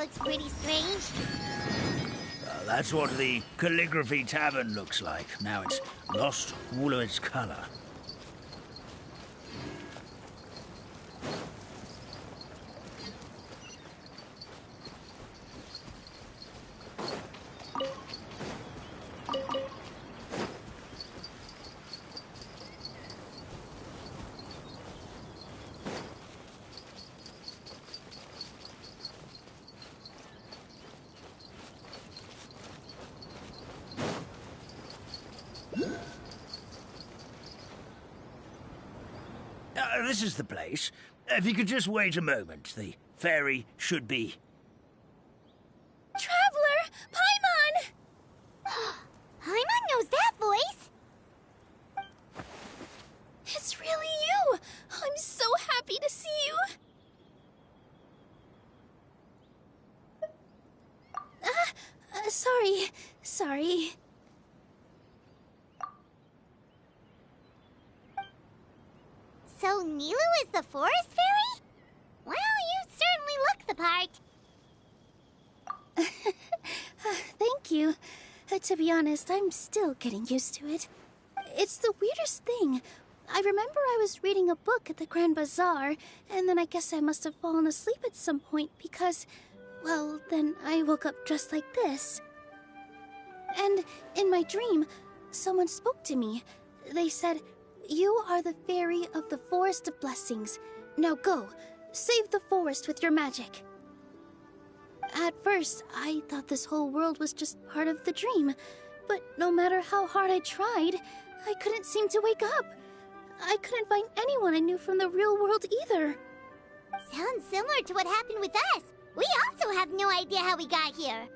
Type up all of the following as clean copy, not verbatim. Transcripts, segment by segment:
looks pretty strange. That's what the calligraphy tavern looks like. Now it's lost all of its color. This is the place. If you could just wait a moment, the fairy should be... Traveler! Paimon! Paimon knows that voice! It's really you! I'm so happy to see you! Sorry. So Nilu is the forest fairy? Well, you certainly look the part. Thank you. To be honest, I'm still getting used to it. It's the weirdest thing. I remember I was reading a book at the Grand Bazaar, and then I guess I must have fallen asleep at some point because, well, then I woke up dressed like this. And in my dream, someone spoke to me. They said, "You are the fairy of the Forest of Blessings. Now go, save the forest with your magic." At first, I thought this whole world was just part of the dream, but no matter how hard I tried, I couldn't seem to wake up. I couldn't find anyone I knew from the real world either. Sounds similar to what happened with us. We also have no idea how we got here.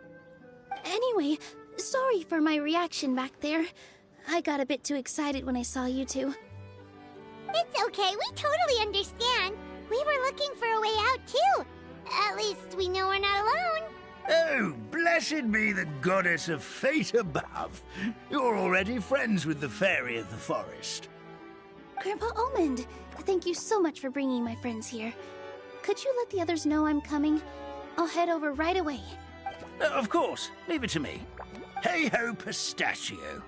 Anyway, sorry for my reaction back there. I got a bit too excited when I saw you two. It's okay, we totally understand. We were looking for a way out too. At least we know we're not alone. Oh, blessed be the goddess of fate above. You're already friends with the fairy of the forest. Grandpa Almond, thank you so much for bringing my friends here. Could you let the others know I'm coming? I'll head over right away. Of course, leave it to me. Hey-ho, pistachio.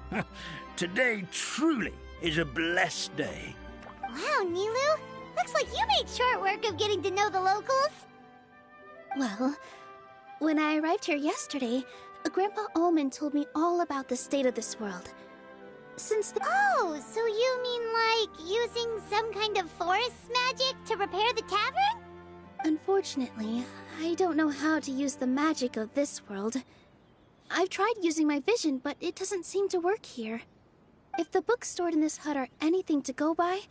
Today truly is a blessed day. Wow, Nilu. Looks like you made short work of getting to know the locals. Well, when I arrived here yesterday, Grandpa Almond told me all about the state of this world. Oh, so you mean like using some kind of forest magic to repair the tavern? Unfortunately, I don't know how to use the magic of this world. I've tried using my vision, but it doesn't seem to work here. If the books stored in this hut are anything to go by,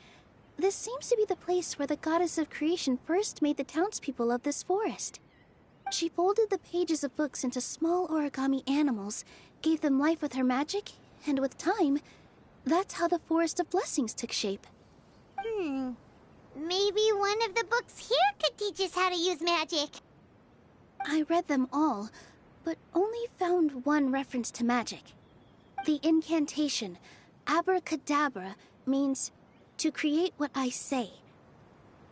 this seems to be the place where the goddess of creation first made the townspeople of this forest. She folded the pages of books into small origami animals, gave them life with her magic, and with time, that's how the Forest of Blessings took shape. Maybe one of the books here could teach us how to use magic. I read them all, but only found one reference to magic. The incantation, abracadabra, means to create what I say.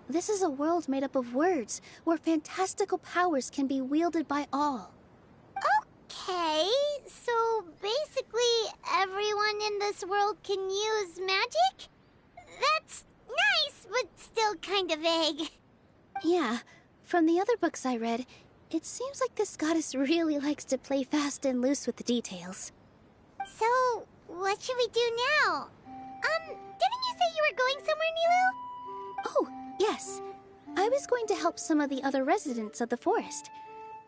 This is a world made up of words, where fantastical powers can be wielded by all. Okay, so basically everyone in this world can use magic? That's nice, but still kind of vague. Yeah, from the other books I read, it seems like this goddess really likes to play fast and loose with the details. So, what should we do now? Didn't you say you were going somewhere, Nilu? Oh, yes. I was going to help some of the other residents of the forest.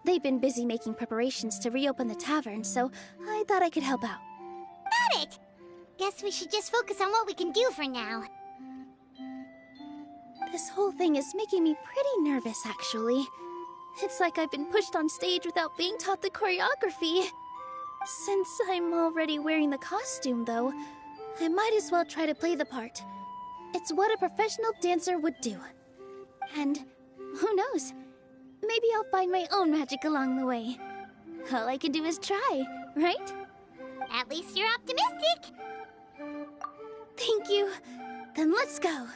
They've been busy making preparations to reopen the tavern, so I thought I could help out. Got it! Guess we should just focus on what we can do for now. This whole thing is making me pretty nervous, actually. It's like I've been pushed on stage without being taught the choreography. Since I'm already wearing the costume, though, I might as well try to play the part. It's what a professional dancer would do. And who knows? Maybe I'll find my own magic along the way. All I can do is try, right? At least you're optimistic. Thank you. Then let's go.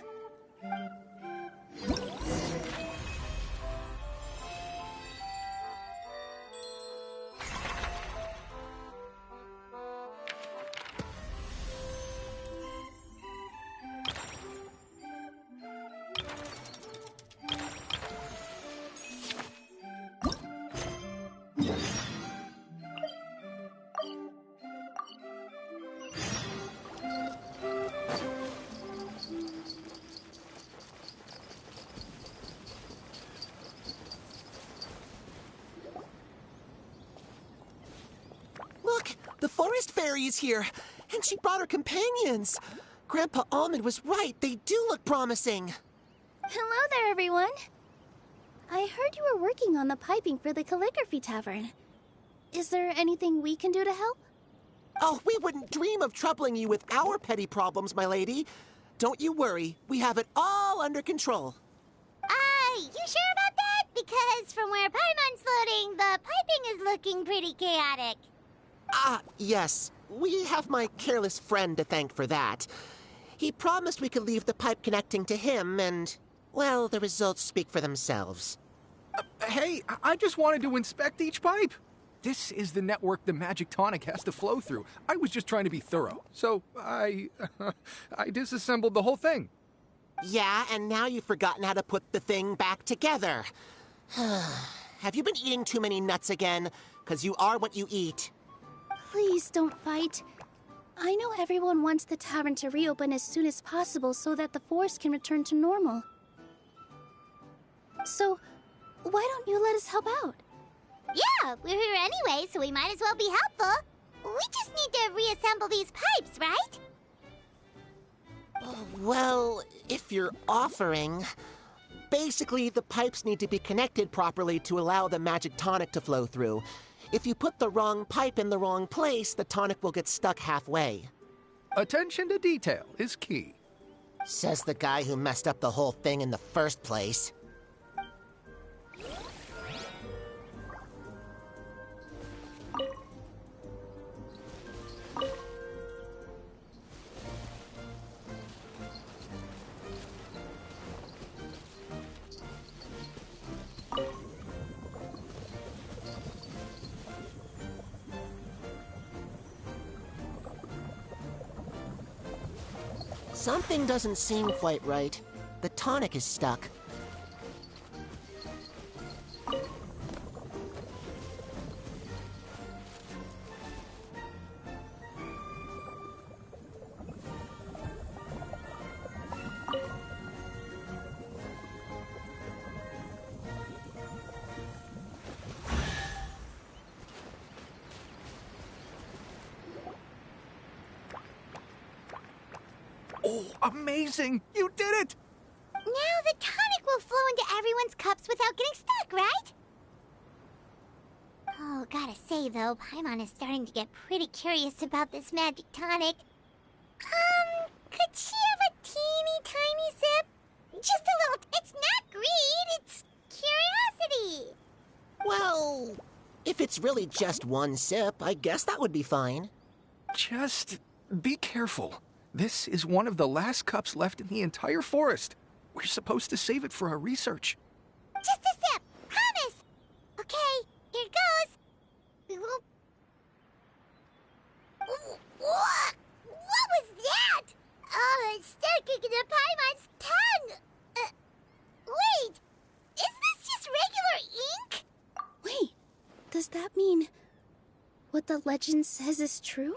forest fairy is here, and she brought her companions. Grandpa Almond was right. They do look promising. Hello there, everyone. I heard you were working on the piping for the calligraphy tavern. Is there anything we can do to help? Oh, we wouldn't dream of troubling you with our petty problems, my lady. Don't you worry. We have it all under control. You sure about that? Because from where Paimon's floating, the piping is looking pretty chaotic. Yes. We have my careless friend to thank for that. He promised we could leave the pipe connecting to him, and, well, the results speak for themselves. Hey, I just wanted to inspect each pipe. This is the network the magic tonic has to flow through. I was just trying to be thorough, so I disassembled the whole thing. Yeah, and now you've forgotten how to put the thing back together. Have you been eating too many nuts again? 'Cause you are what you eat. Please don't fight. I know everyone wants the tavern to reopen as soon as possible so that the forest can return to normal. So, why don't you let us help out? Yeah, we're here anyway, so we might as well be helpful. We just need to reassemble these pipes, right? Well, if you're offering... Basically, the pipes need to be connected properly to allow the magic tonic to flow through. If you put the wrong pipe in the wrong place, the tonic will get stuck halfway. Attention to detail is key. Says the guy who messed up the whole thing in the first place. Something doesn't seem quite right. The tonic is stuck. Oh, amazing! You did it! Now the tonic will flow into everyone's cups without getting stuck, right? Oh, gotta say though, Paimon is starting to get pretty curious about this magic tonic. Could she have a teeny tiny sip? Just a little. It's not greed, it's curiosity. Well, if it's really just one sip, I guess that would be fine. Just be careful. This is one of the last cups left in the entire forest. We're supposed to save it for our research. Just a sip, promise. Okay, here it goes. What was that? Oh, it's sticking to Paimon's tongue. Wait, is this just regular ink? Wait, does that mean what the legend says is true?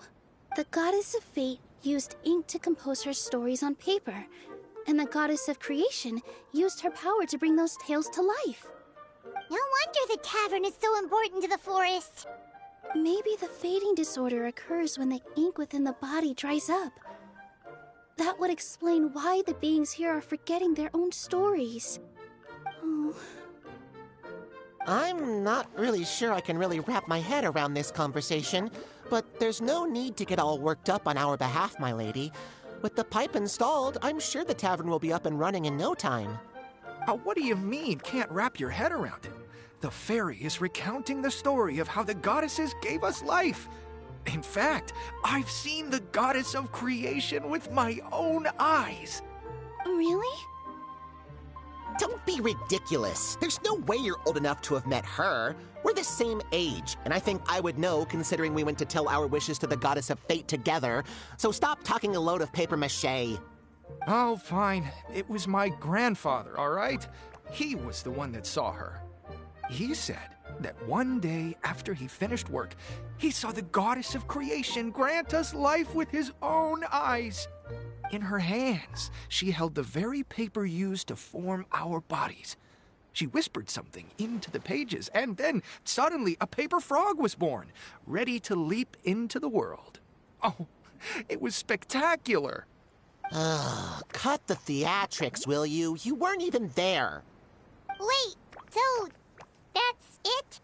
The goddess of fate used ink to compose her stories on paper, and the goddess of creation used her power to bring those tales to life. No wonder the tavern is so important to the forest. Maybe the fading disorder occurs when the ink within the body dries up. That would explain why the beings here are forgetting their own stories. Oh. I'm not really sure I can really wrap my head around this conversation, but there's no need to get all worked up on our behalf, my lady. With the pipe installed, I'm sure the tavern will be up and running in no time. What do you mean, can't wrap your head around it? The fairy is recounting the story of how the goddesses gave us life. In fact, I've seen the goddess of creation with my own eyes. Really? Don't be ridiculous. There's no way you're old enough to have met her. We're the same age, and I think I would know considering we went to tell our wishes to the goddess of fate together. So stop talking a load of papier-mâché. Oh, fine. It was my grandfather, all right? He was the one that saw her. He said that one day after he finished work, he saw the goddess of creation grant us life with his own eyes. In her hands, she held the very paper used to form our bodies. She whispered something into the pages, and then suddenly a paper frog was born, ready to leap into the world. Oh, it was spectacular. Cut the theatrics, will you? You weren't even there. Wait, so that's it?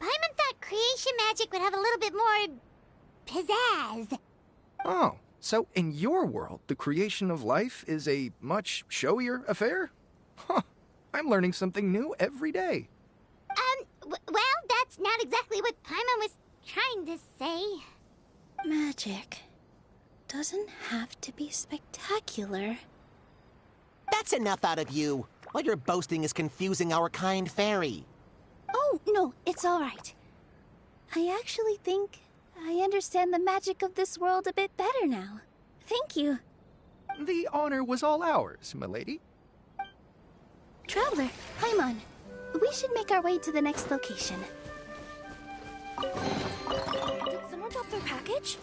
Paimon thought creation magic would have a little bit more pizzazz. Oh, so in your world, the creation of life is a much showier affair? Huh, I'm learning something new every day. Well, that's not exactly what Paimon was trying to say. Magic doesn't have to be spectacular. That's enough out of you. All your boasting is confusing our kind fairy. Oh, no, it's all right. I actually think I understand the magic of this world a bit better now. Thank you. The honor was all ours, milady. Traveler, Paimon, we should make our way to the next location. Did someone drop their package?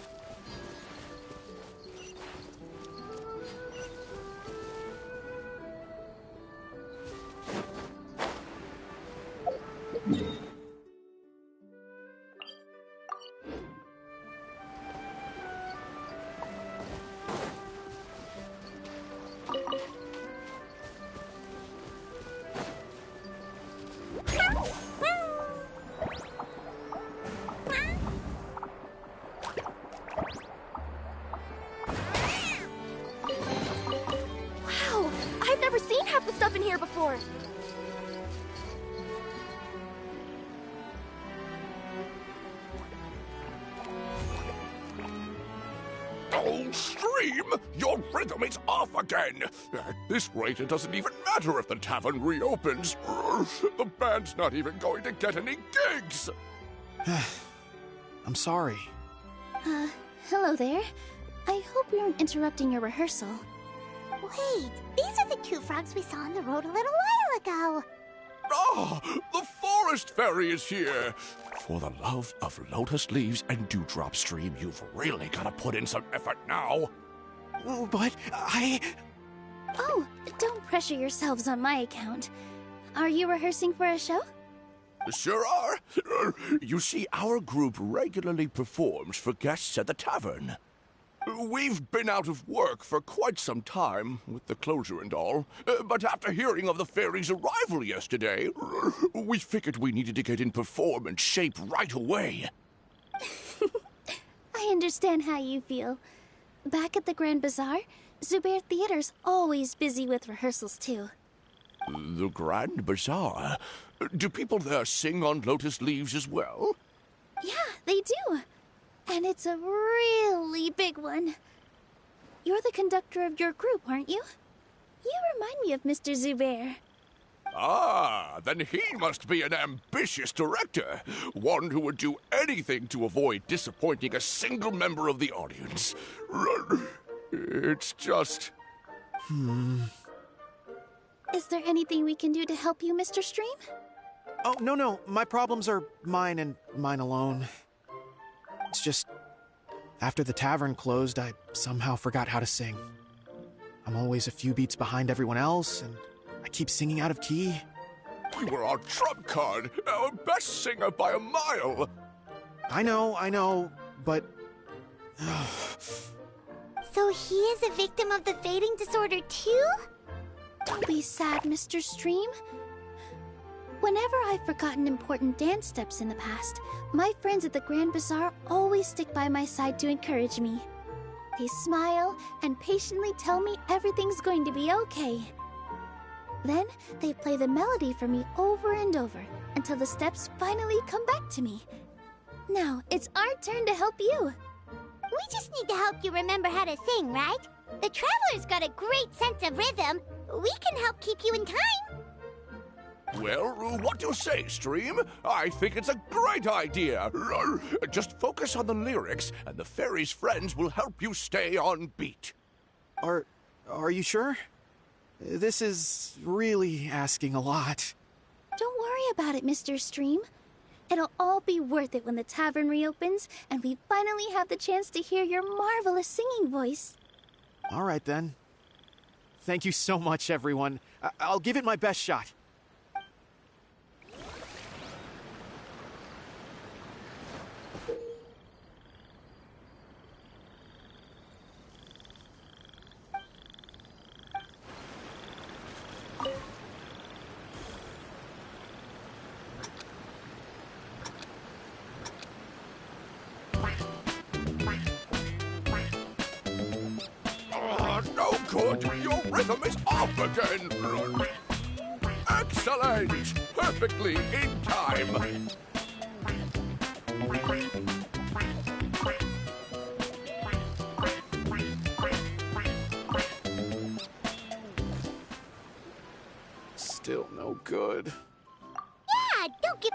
Wow, I've never seen half the stuff in here before. Oh, Stream! Your rhythm is off again! At this rate, it doesn't even matter if the tavern reopens. The band's not even going to get any gigs! I'm sorry. Hello there. I hope we aren't interrupting your rehearsal. Wait, these are the two frogs we saw on the road a little while ago. Ah! The Forest Fairy is here! For the love of Lotus Leaves and Dewdrop Stream, you've really got to put in some effort now. But I... Oh, don't pressure yourselves on my account. Are you rehearsing for a show? Sure are. You see, our group regularly performs for guests at the tavern. We've been out of work for quite some time, with the closure and all, but after hearing of the fairy's arrival yesterday, we figured we needed to get in performance shape right away. I understand how you feel. Back at the Grand Bazaar, Zubair Theater's always busy with rehearsals too. The Grand Bazaar? Do people there sing on Lotus Leaves as well? Yeah, they do. And it's a really big one. You're the conductor of your group, aren't you? You remind me of Mr. Zubair. Ah, then he must be an ambitious director. One who would do anything to avoid disappointing a single member of the audience. It's just... Is there anything we can do to help you, Mr. Stream? Oh, no. My problems are mine and mine alone. It's just... After the tavern closed, I somehow forgot how to sing. I'm always a few beats behind everyone else, and I keep singing out of key. You were our trump card, our best singer by a mile. I know, but... So he is a victim of the fading disorder too? Don't be sad, Mr. Stream. Whenever I've forgotten important dance steps in the past, my friends at the Grand Bazaar always stick by my side to encourage me. They smile and patiently tell me everything's going to be okay. Then they play the melody for me over and over until the steps finally come back to me. Now it's our turn to help you. We just need to help you remember how to sing, right? The Traveler's got a great sense of rhythm. We can help keep you in time. Well, what do you say, Stream? I think it's a great idea. Just focus on the lyrics, and the fairy's friends will help you stay on beat. Are you sure? This is really asking a lot. Don't worry about it, Mr. Stream. It'll all be worth it when the tavern reopens and we finally have the chance to hear your marvelous singing voice. All right, then. Thank you so much, everyone. I'll give it my best shot. Good! Your rhythm is off again! Excellent! Perfectly in time! Still no good. Yeah, don't give...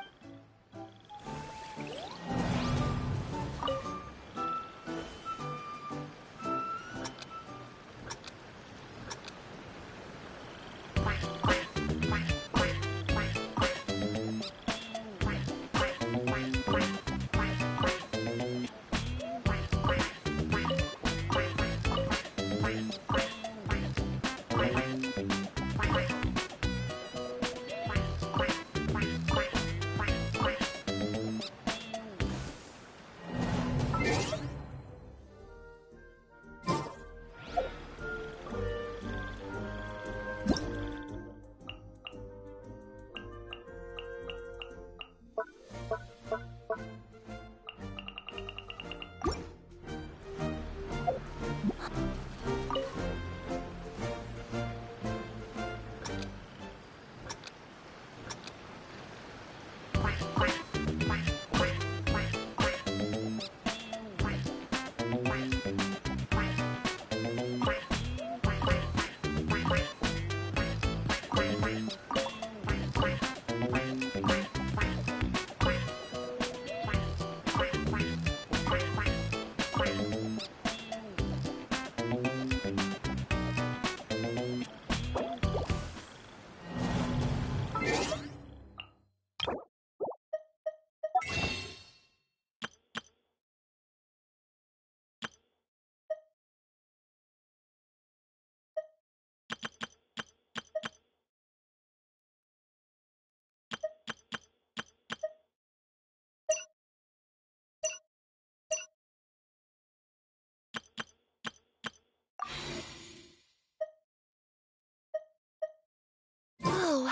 Whoa,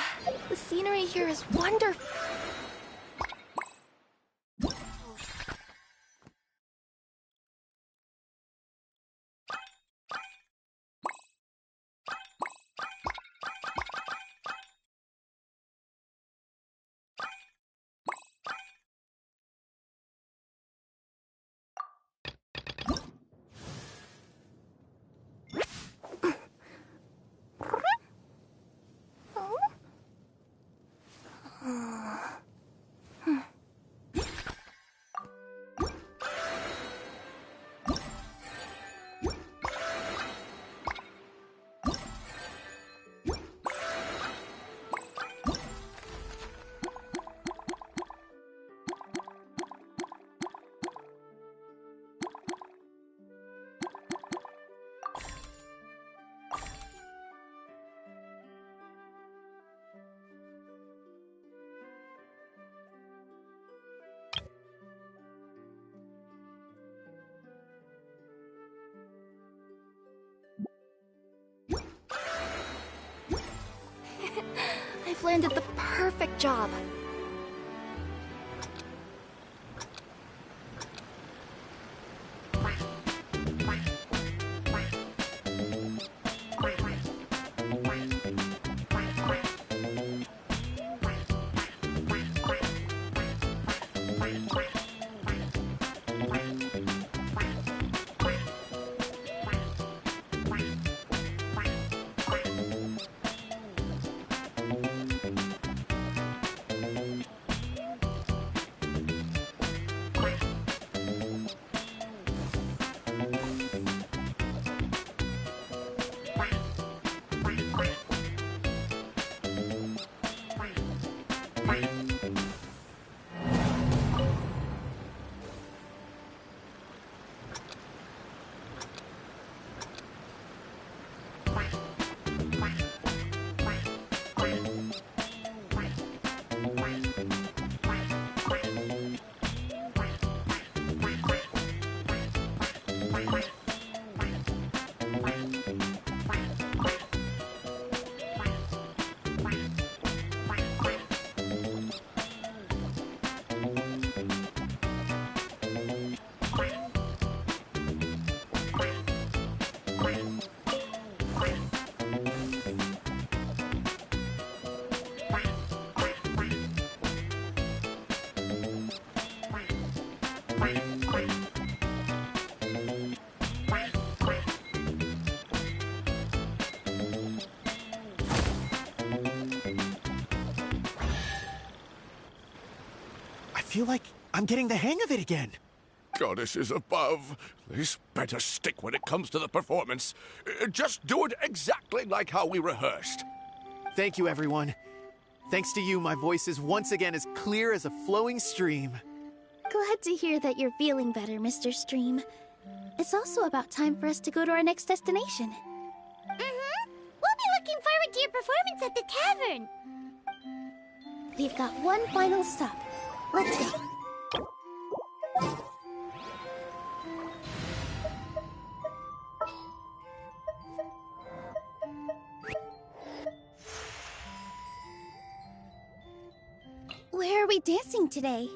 the scenery here is wonderful. I've landed the perfect job. feel like I'm getting the hang of it again. Goddesses above, this better stick when it comes to the performance. Just do it exactly like how we rehearsed. Thank you, everyone. Thanks to you, my voice is once again as clear as a flowing stream. Glad to hear that you're feeling better, Mr. Stream. It's also about time for us to go to our next destination. Mm-hmm. We'll be looking forward to your performance at the tavern. We've got one final stop. Let's go. Where are we dancing today?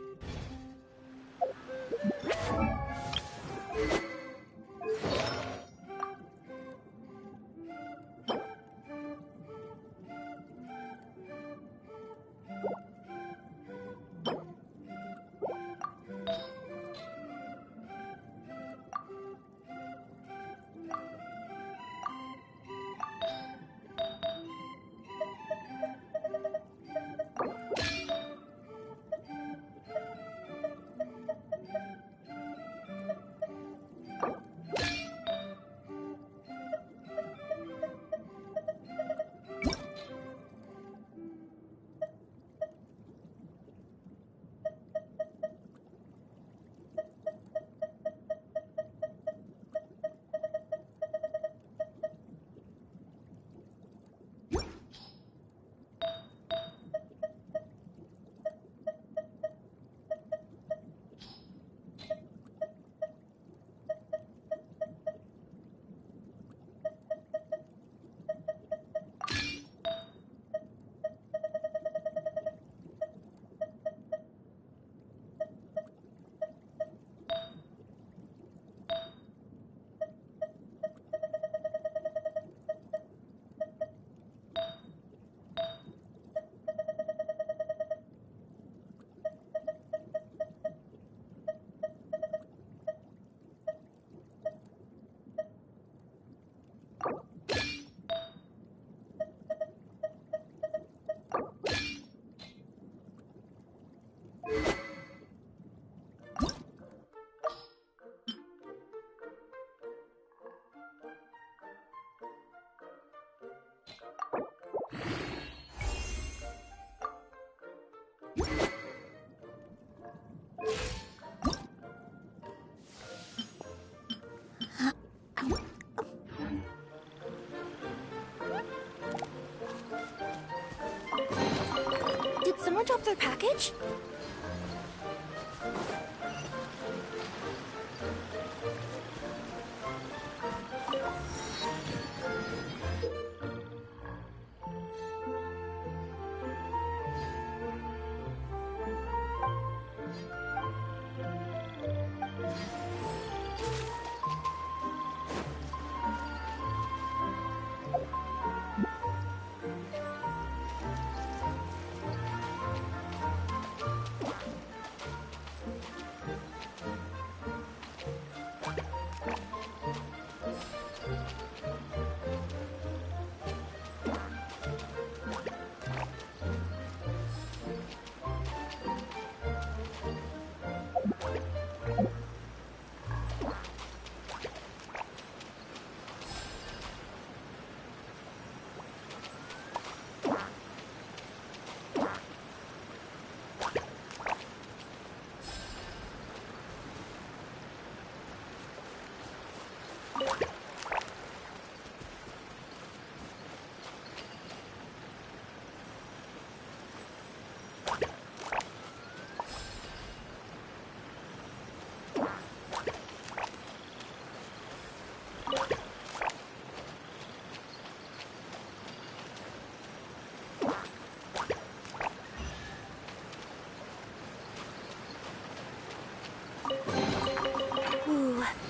Did someone drop their package?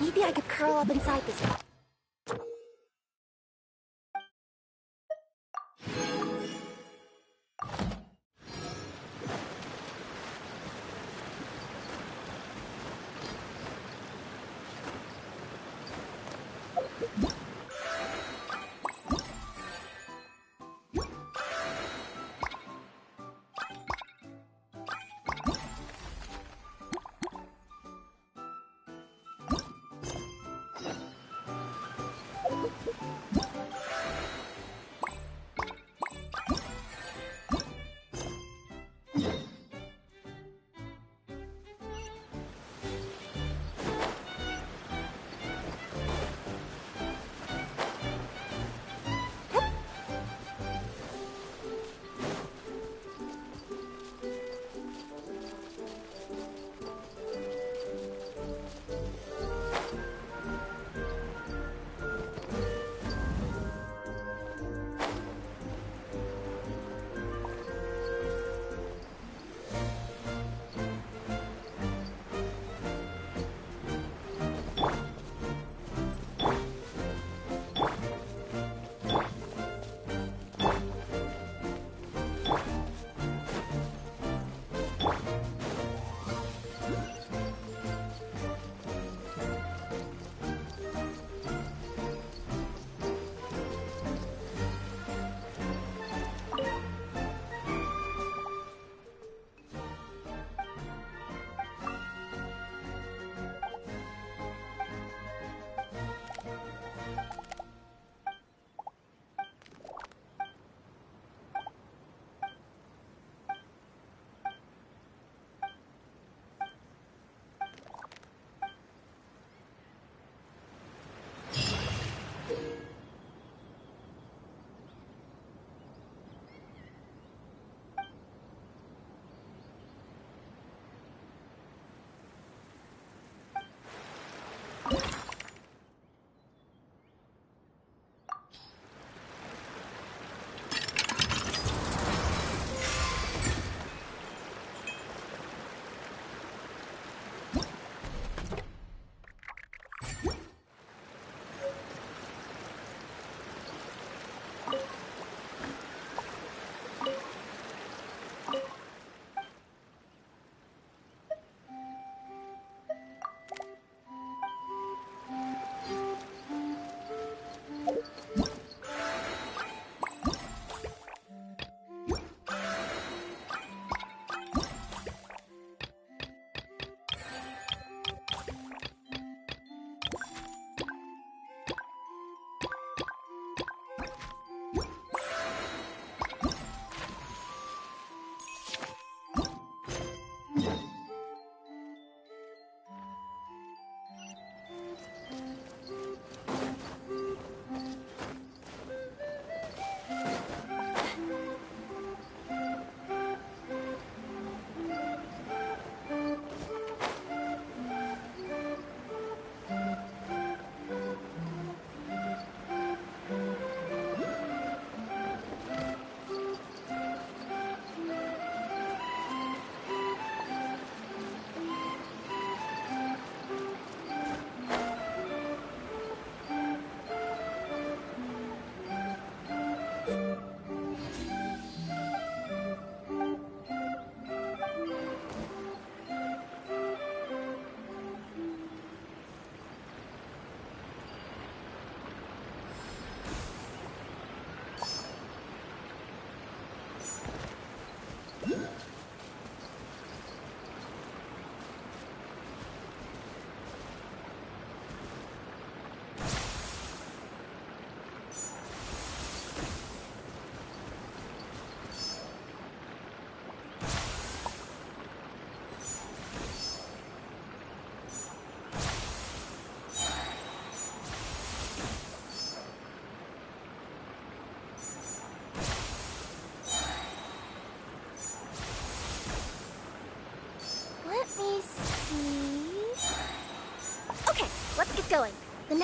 Maybe I could curl up inside this.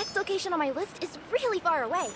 next location on my list is really far away.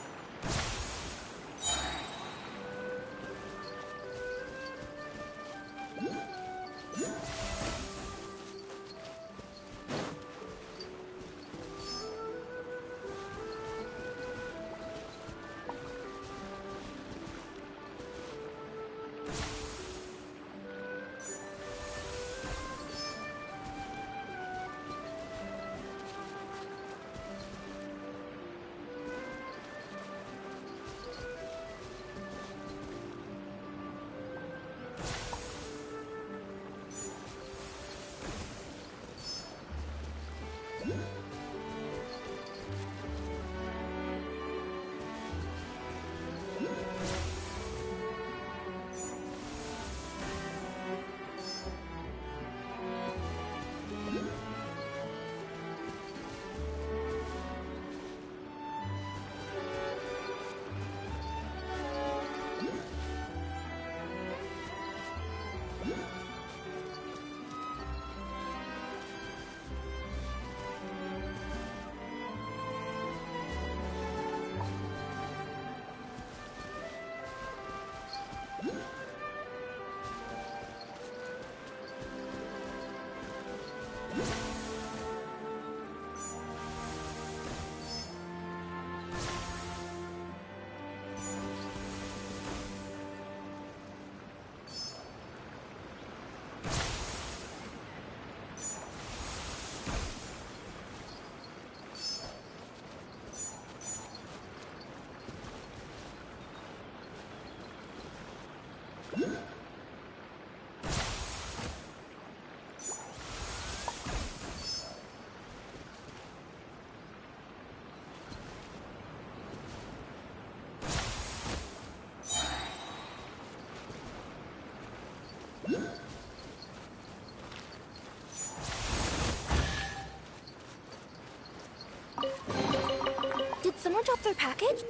Did someone drop their package?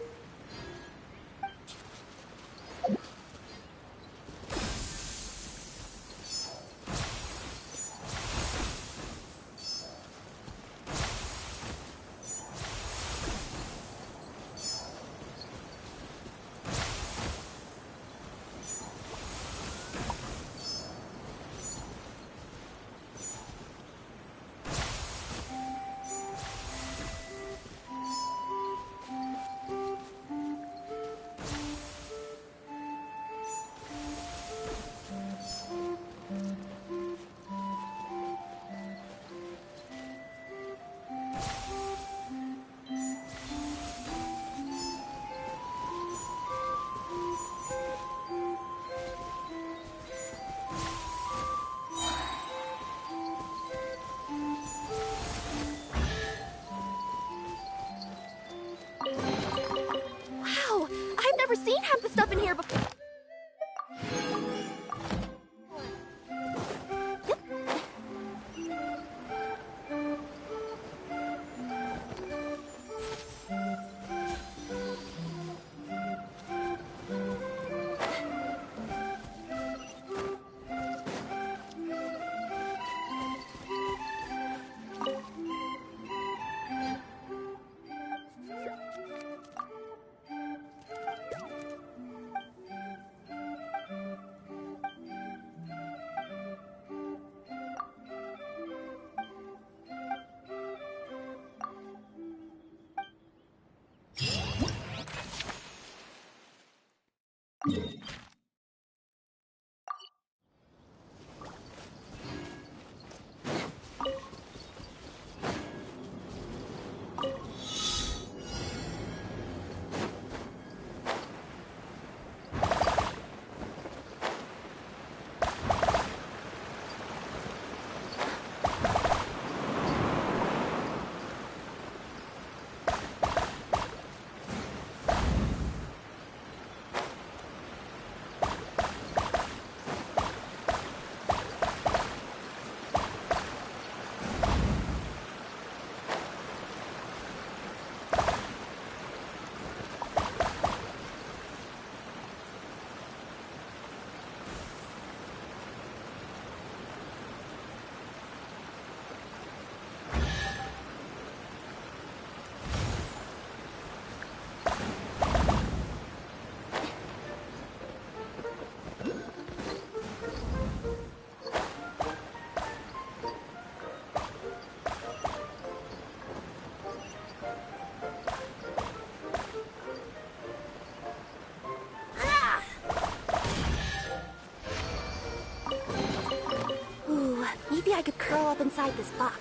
Wow, I've never seen half the stuff in here before. inside this box.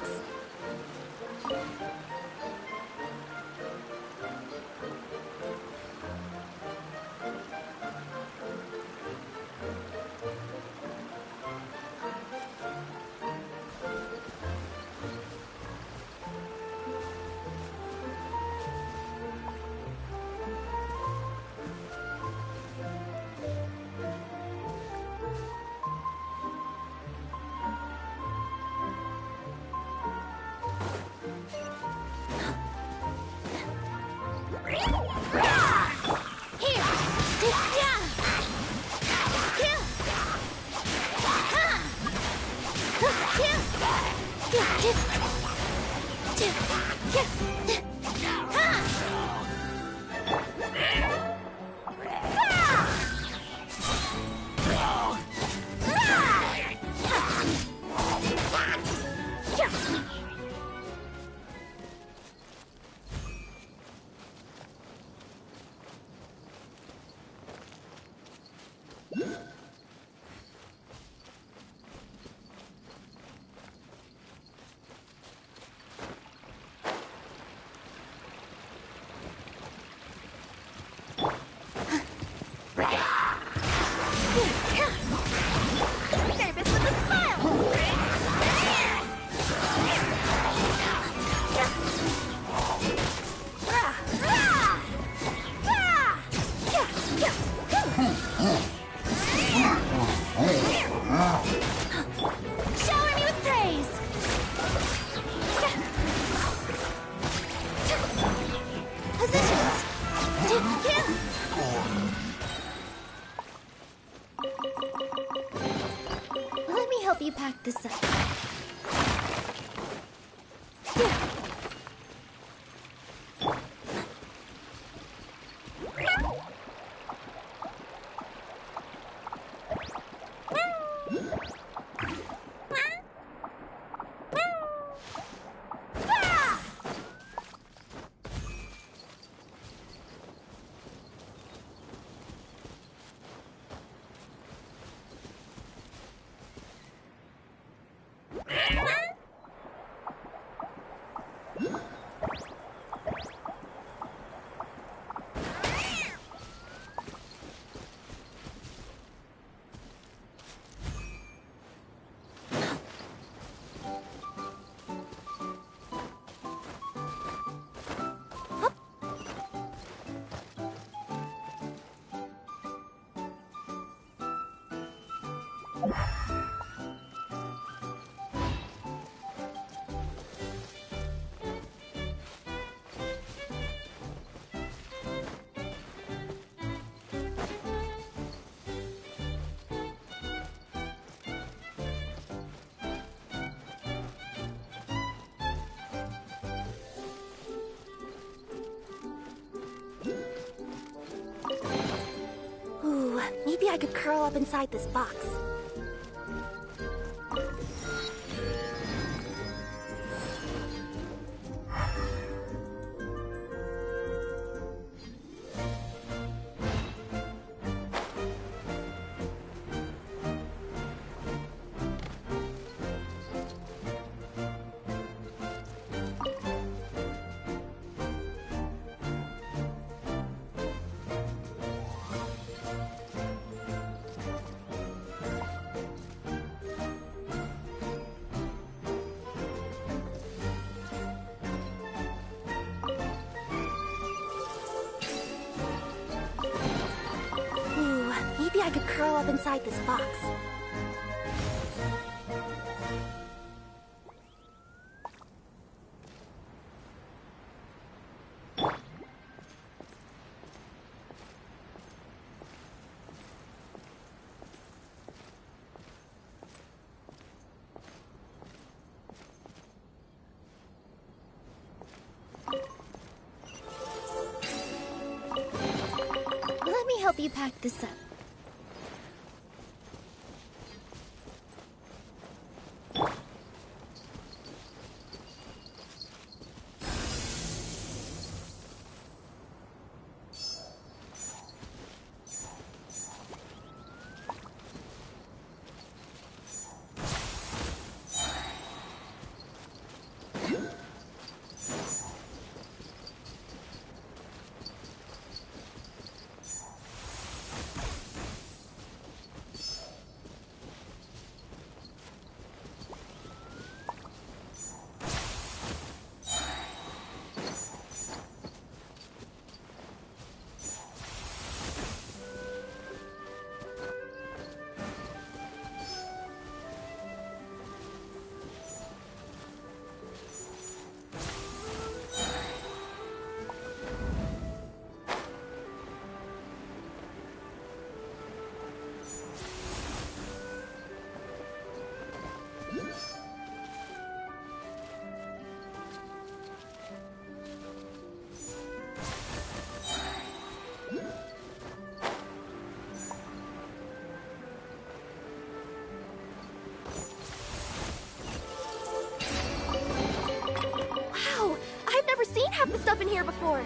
Service with a smile! Shower me with praise! Positions! Let me help you pack this up. Ooh, maybe I could curl up inside this box. Maybe I could curl up inside this box. Let me help you pack this up. been here before.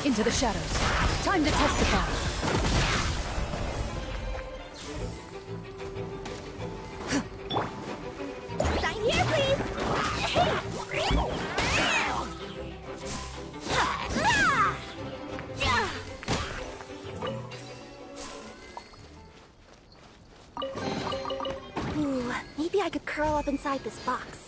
Into the shadows. Time to testify. Sign here, please! Ooh, maybe I could curl up inside this box.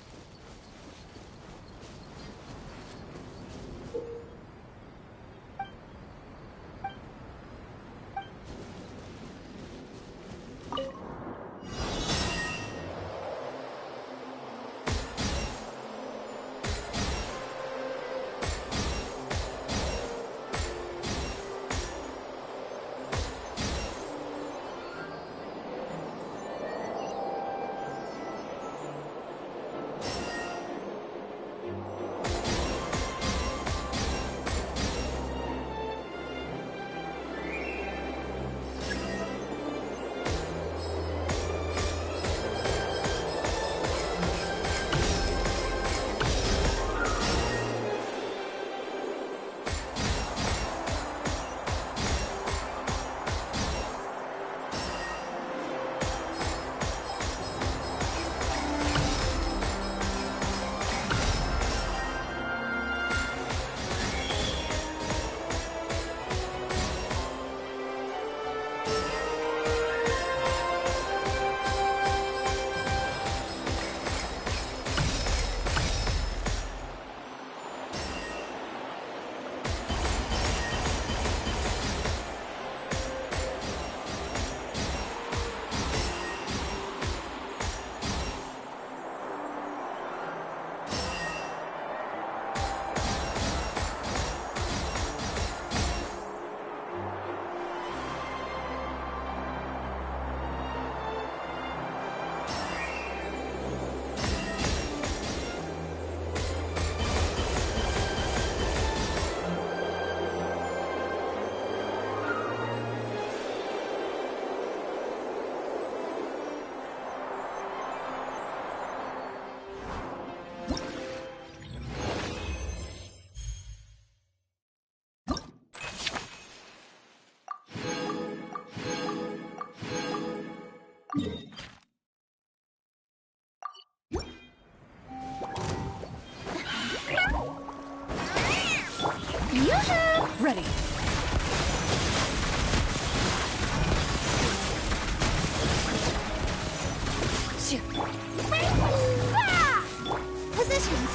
Ready. Positions.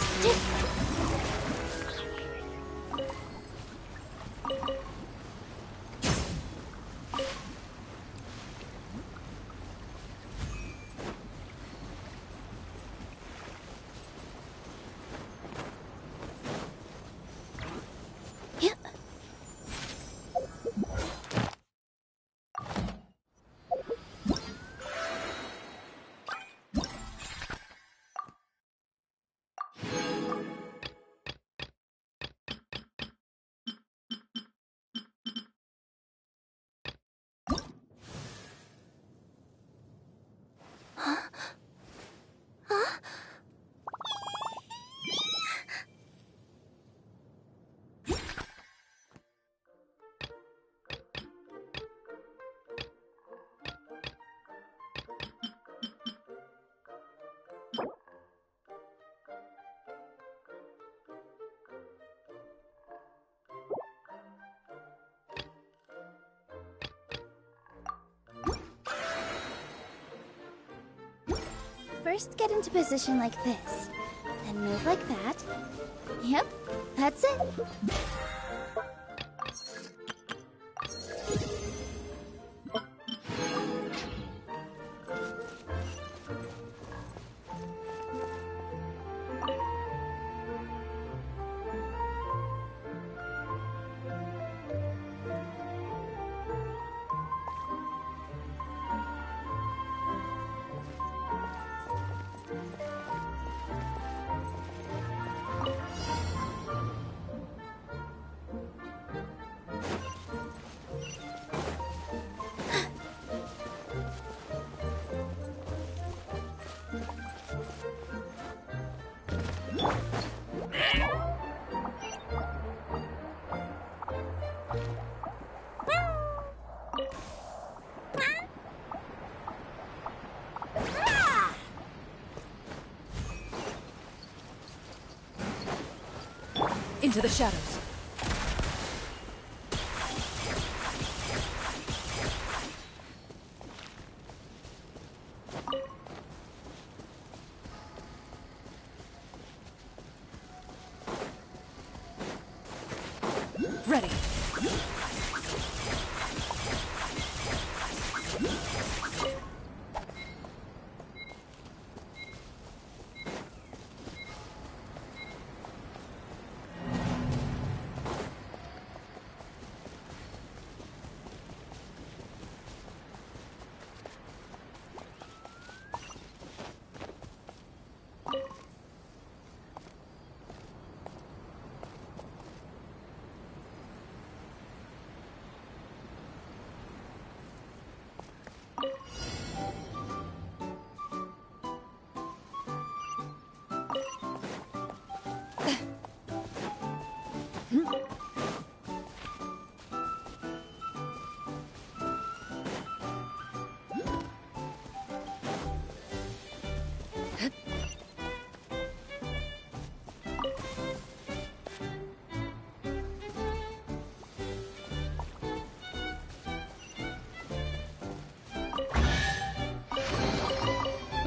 First, get into position like this. Then move like that. Yep, that's it. Into the shadows. Ready.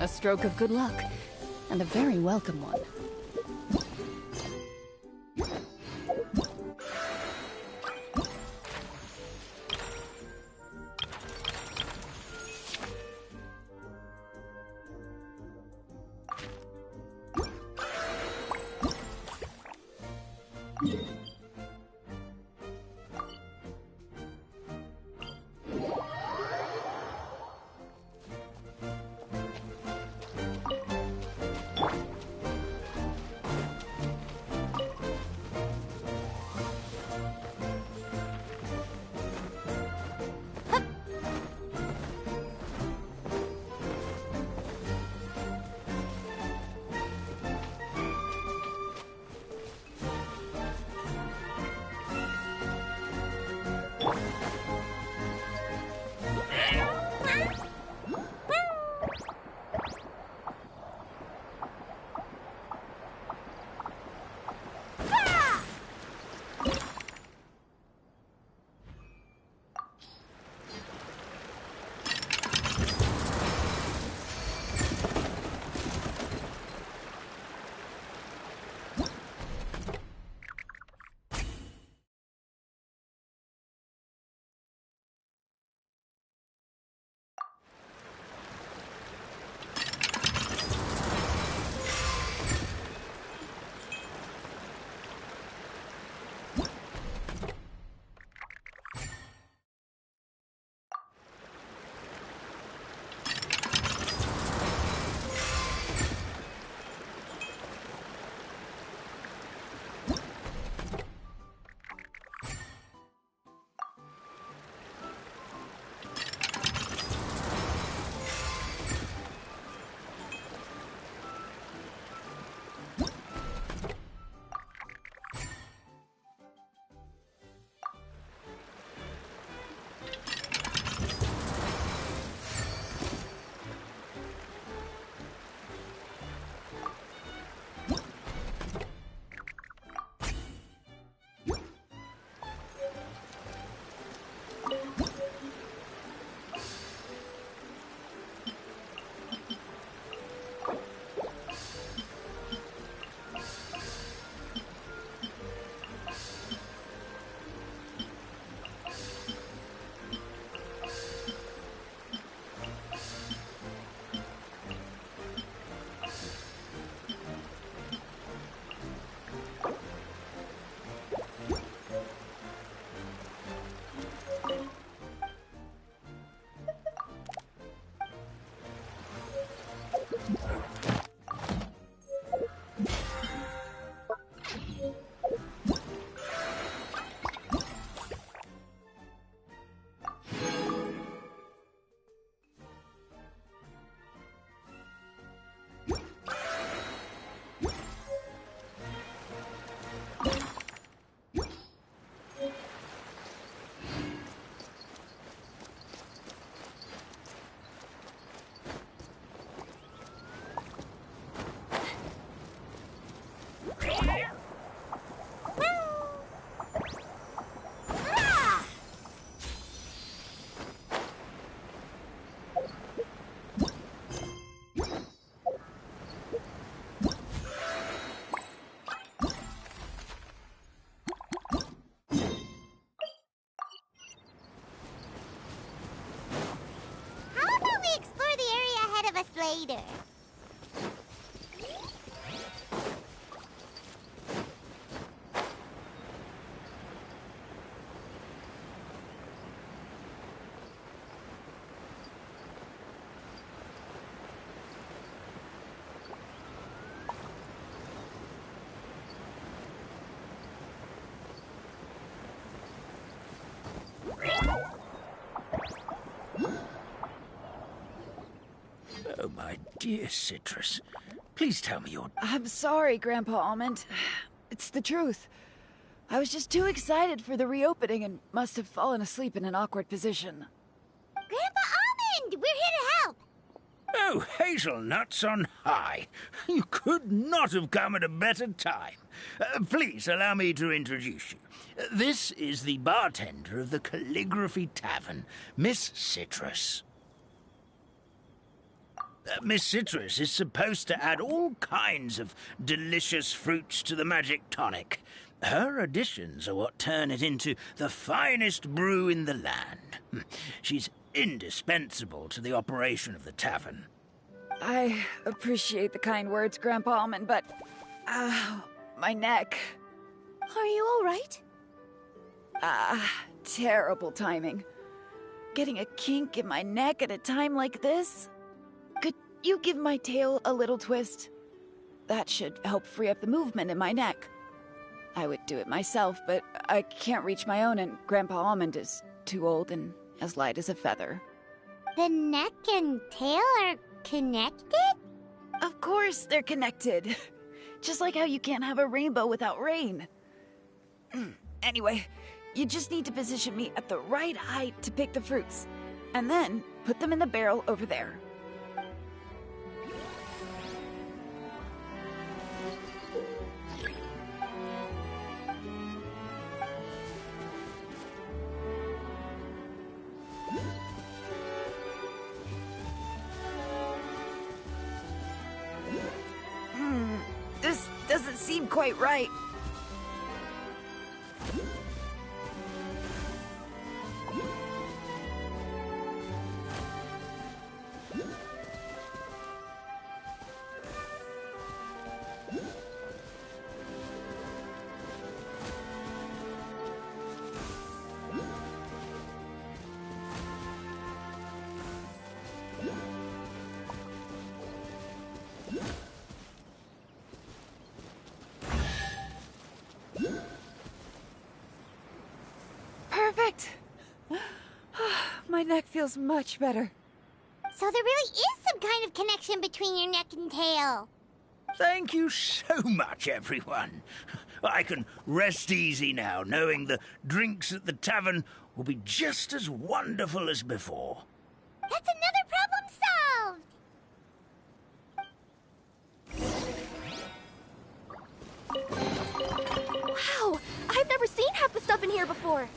A stroke of good luck, and a very welcome one. us later. Oh, my dear Citrus. Please tell me you're... I'm sorry, Grandpa Almond. It's the truth. I was just too excited for the reopening and must have fallen asleep in an awkward position. Grandpa Almond, we're here to help. Oh, hazelnuts on high. You could not have come at a better time. Please allow me to introduce you. This is the bartender of the Calligraphy Tavern, Miss Citrus. Miss Citrus is supposed to add all kinds of delicious fruits to the magic tonic. Her additions are what turn it into the finest brew in the land. She's indispensable to the operation of the tavern. I appreciate the kind words, Grandpa Almond, but... my neck. Are you all right? Terrible timing. Getting a kink in my neck at a time like this? Could you give my tail a little twist? That should help free up the movement in my neck. I would do it myself, but I can't reach my own, and Grandpa Almond is too old and as light as a feather. The neck and tail are connected? Of course they're connected. Just like how you can't have a rainbow without rain. Anyway, you just need to position me at the right height to pick the fruits, and then put them in the barrel over there. This doesn't seem quite right. Perfect! My neck feels much better. So there really is some kind of connection between your neck and tail. Thank you so much, everyone. I can rest easy now, knowing the drinks at the tavern will be just as wonderful as before. That's another problem solved! Wow! I've never seen half the stuff in here before.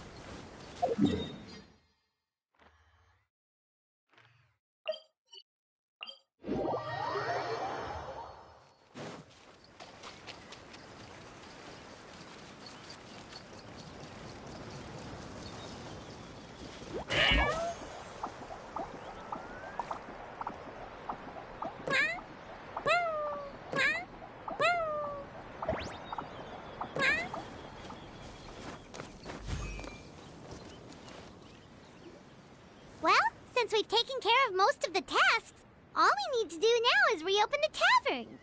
Well, since we've taken care of most of the tasks, all we need to do now is reopen the tavern.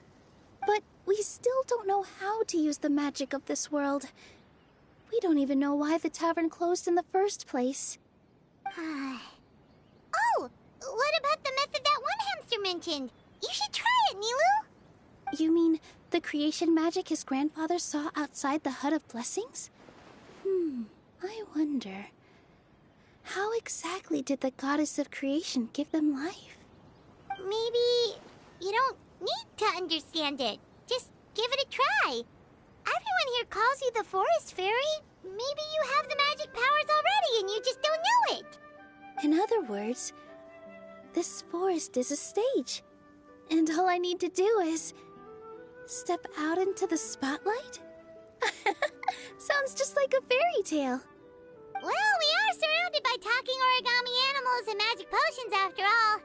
But we still don't know how to use the magic of this world. We don't even know why the tavern closed in the first place. Oh, what about the method that one hamster mentioned? You should try it, Nilu. You mean the creation magic his grandfather saw outside the Hut of Blessings? I wonder. How exactly did the goddess of creation give them life? Maybe you don't need to understand it. Just give it a try. Everyone here calls you the Forest Fairy. Maybe you have the magic powers already and you just don't know it. In other words, this forest is a stage. And all I need to do is step out into the spotlight? Sounds just like a fairy tale. Well, we are surrounded by talking origami animals and magic potions after all.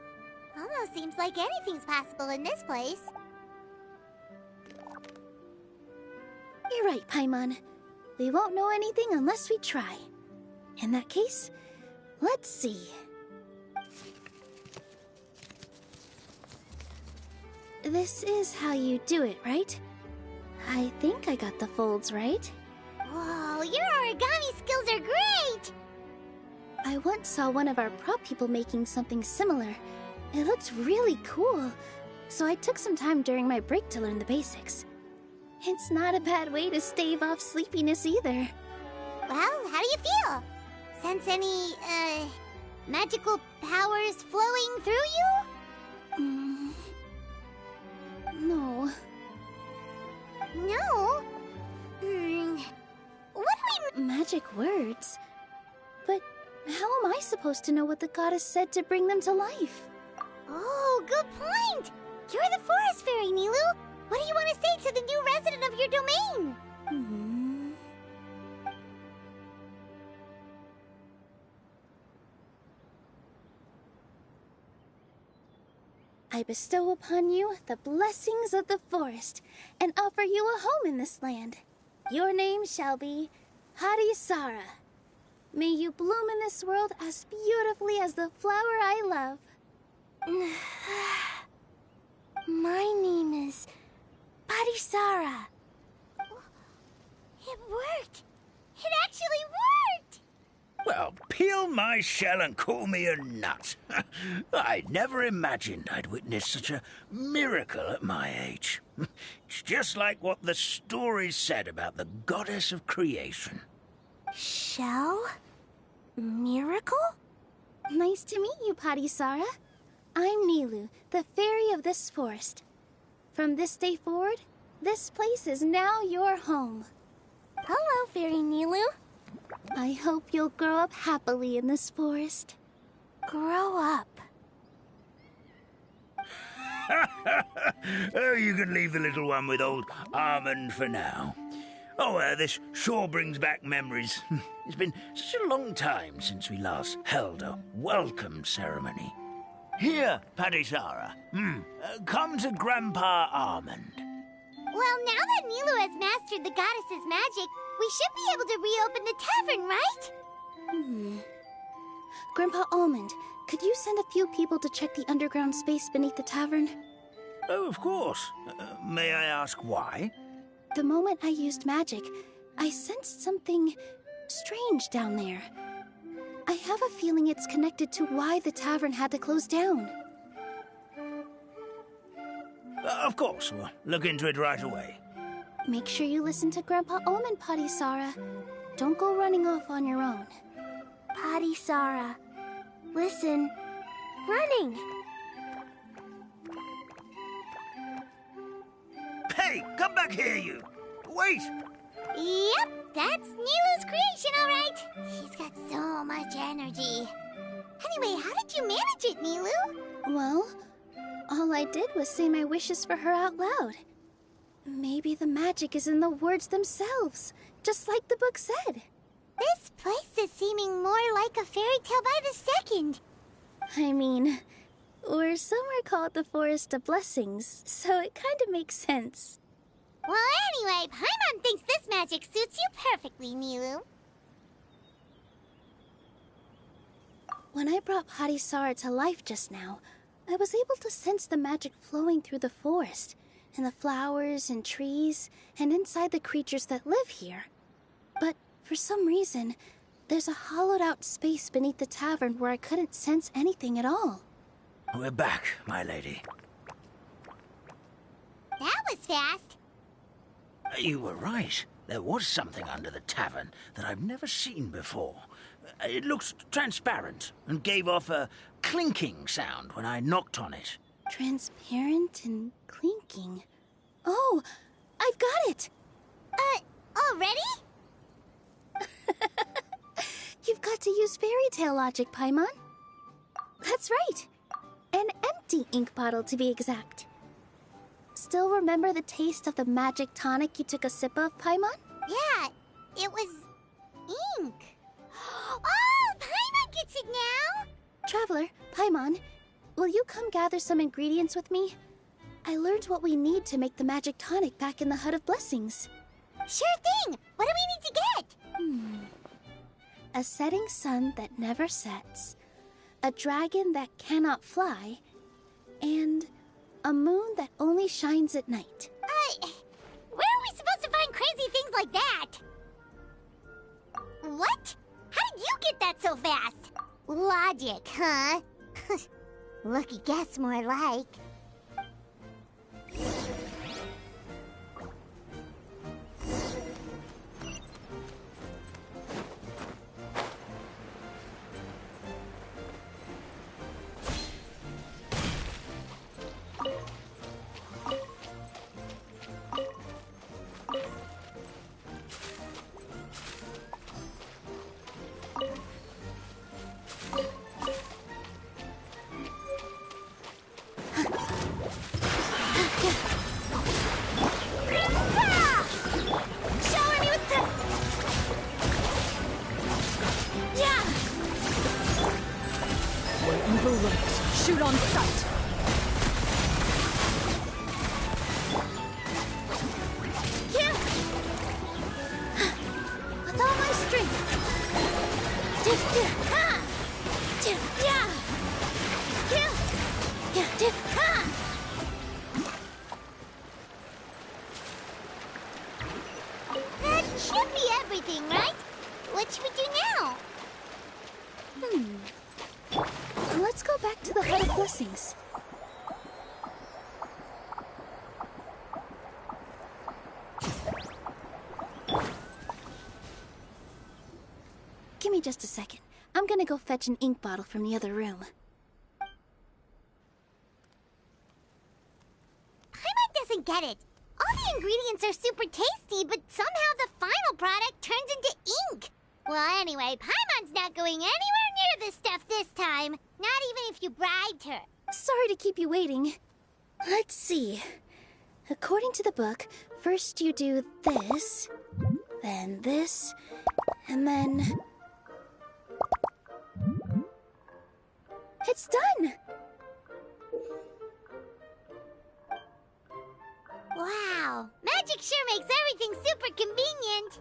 Almost seems like anything's possible in this place. You're right, Paimon. We won't know anything unless we try. In that case, let's see. This is how you do it, right? I think I got the folds right. Whoa, your origami skills are great! I once saw one of our prop people making something similar. It looked really cool, so I took some time during my break to learn the basics. It's not a bad way to stave off sleepiness either. Well, how do you feel? Sense any, magical powers flowing through you? No. No? What do we... Magic words? But how am I supposed to know what the goddess said to bring them to life? Oh, good point! You're the forest fairy, Nilu! What do you want to say to the new resident of your domain? I bestow upon you the blessings of the forest and offer you a home in this land. Your name shall be Harisara. May you bloom in this world as beautifully as the flower I love. My name is Parisara. It worked! It actually worked! Well, peel my shell and call me a nut. I never imagined I'd witness such a miracle at my age. It's just like what the stories said about the goddess of creation. Shell? Miracle? Nice to meet you, Parisara. I'm Nilu, the fairy of this forest. From this day forward, this place is now your home. Hello, Fairy Nilu. I hope you'll grow up happily in this forest. Grow up. Oh, you can leave the little one with old Almond for now. Oh, this sure brings back memories. It's been such a long time since we last held a welcome ceremony. Here, Parisara. Come to Grandpa Almond. Well, now that Nilu has mastered the goddess's magic, we should be able to reopen the tavern, right? Grandpa Almond, could you send a few people to check the underground space beneath the tavern? Oh, of course. May I ask why? The moment I used magic, I sensed something strange down there. I have a feeling it's connected to why the tavern had to close down. Of course, we'll look into it right away. Make sure you listen to Grandpa Almond, Parisara. Don't go running off on your own. Parisara. Listen. Running! Hey, come back here, you! Wait! Yep, that's Nilu's creation, all right. She's got so much energy. Anyway, how did you manage it, Nilu? Well, all I did was say my wishes for her out loud. Maybe the magic is in the words themselves, just like the book said. This place is seeming more like a fairy tale by the second. I mean, we're somewhere called the Forest of Blessings, so it kind of makes sense. Well, anyway, Paimon thinks this magic suits you perfectly, Nilu. When I brought Harisara to life just now, I was able to sense the magic flowing through the forest, and the flowers and trees, and inside the creatures that live here. But for some reason, there's a hollowed-out space beneath the tavern where I couldn't sense anything at all. We're back, my lady. That was fast. You were right. There was something under the tavern that I've never seen before. It looked transparent and gave off a clinking sound when I knocked on it. Transparent and clinking. Oh, I've got it! Already? You've got to use fairy tale logic, Paimon. That's right. An empty ink bottle, to be exact. Still remember the taste of the magic tonic you took a sip of, Paimon? Yeah, it was ink. Oh, Paimon gets it now! Traveler, Paimon, will you come gather some ingredients with me? I learned what we need to make the magic tonic back in the Hut of Blessings. Sure thing! What do we need to get? A setting sun that never sets, a dragon that cannot fly, and a moon that only shines at night. Where are we supposed to find crazy things like that? What? How did you get that so fast? Logic, huh? Lucky guess, more like. Shoot on sight! Yeah! With all my strength! That should be everything, right? What should we do now? Let's go back to the Hut of Blessings. Give me just a second. I'm gonna go fetch an ink bottle from the other room. Paimon doesn't get it. All the ingredients are super tasty, but somehow the final product turns into ink. Well, anyway, Paimon's not going anywhere near this stuff this time. Not even if you bribed her. Sorry to keep you waiting. Let's see. According to the book, first you do this, then this, and then... It's done! Wow, magic sure makes everything super convenient.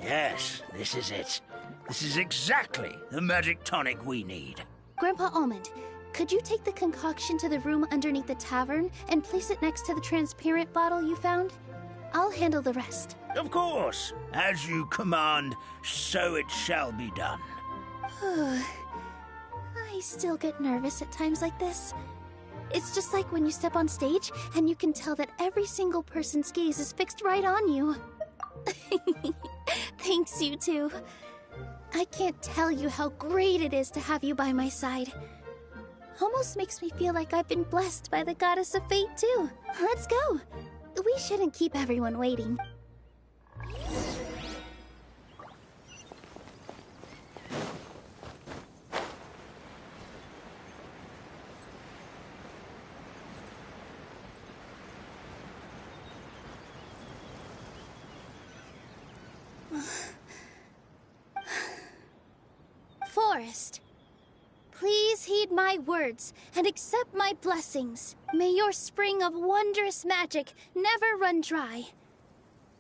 Yes, this is it. This is exactly the magic tonic we need. Grandpa Almond, could you take the concoction to the room underneath the tavern and place it next to the transparent bottle you found? I'll handle the rest. Of course. As you command, so it shall be done. I still get nervous at times like this. It's just like when you step on stage and you can tell that every single person's gaze is fixed right on you. Thanks, you two. I can't tell you how great it is to have you by my side. Almost makes me feel like I've been blessed by the Goddess of Fate, too. Let's go. We shouldn't keep everyone waiting. Forest, please heed my words and accept my blessings. May your spring of wondrous magic never run dry.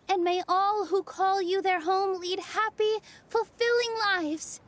And may all who call you their home lead happy, fulfilling lives.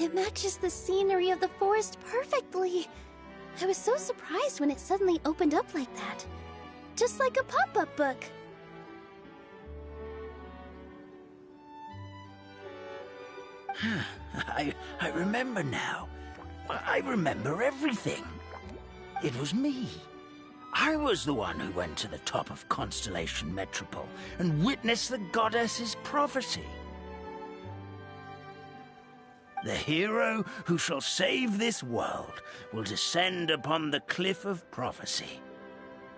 It matches the scenery of the forest perfectly. I was so surprised when it suddenly opened up like that. Just like a pop-up book. I remember now. I remember everything. It was me. I was the one who went to the top of Constellation Metropole and witnessed the goddess's prophecy. The hero who shall save this world will descend upon the cliff of prophecy.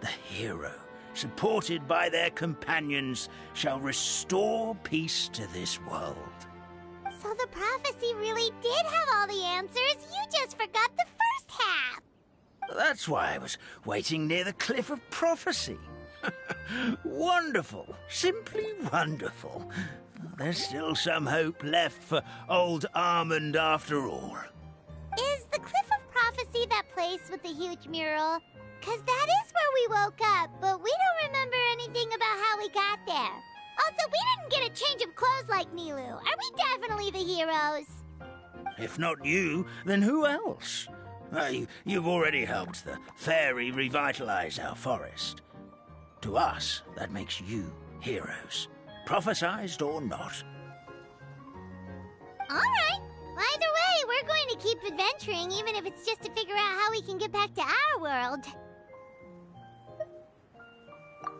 The hero, supported by their companions, shall restore peace to this world. So the prophecy really did have all the answers. You just forgot the first half. That's why I was waiting near the cliff of prophecy. Wonderful. Simply wonderful. There's still some hope left for old Armand after all. Is the Cliff of Prophecy that place with the huge mural? 'Cause that is where we woke up, but we don't remember anything about how we got there. Also, we didn't get a change of clothes like Nilu. Are we definitely the heroes? If not you, then who else? You've already helped the fairy revitalize our forest. To us, that makes you heroes, prophesized or not. All right. Either way, we're going to keep adventuring, even if it's just to figure out how we can get back to our world.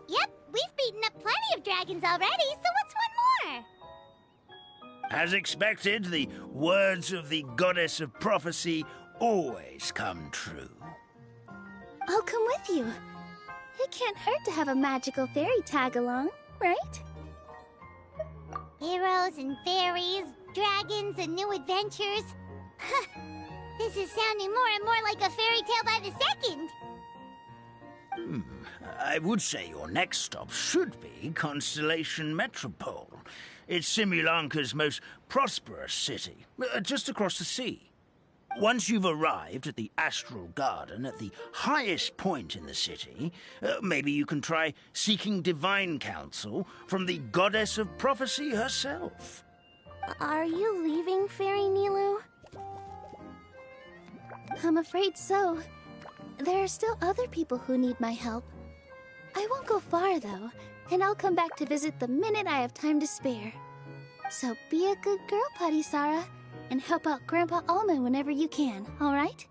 Yep, we've beaten up plenty of dragons already, so what's one more? As expected, the words of the goddess of prophecy always come true. I'll come with you. It can't hurt to have a magical fairy tag along, right? Heroes and fairies, dragons and new adventures. This is sounding more and more like a fairy tale by the second. I would say your next stop should be Constellation Metropole. It's Simulanka's most prosperous city, just across the sea. Once you've arrived at the Astral Garden at the highest point in the city, maybe you can try seeking divine counsel from the goddess of prophecy herself. Are you leaving, Fairy Nilu? I'm afraid so. There are still other people who need my help. I won't go far, though, and I'll come back to visit the minute I have time to spare. So be a good girl, Patisara, and help out Grandpa Alma whenever you can, all right?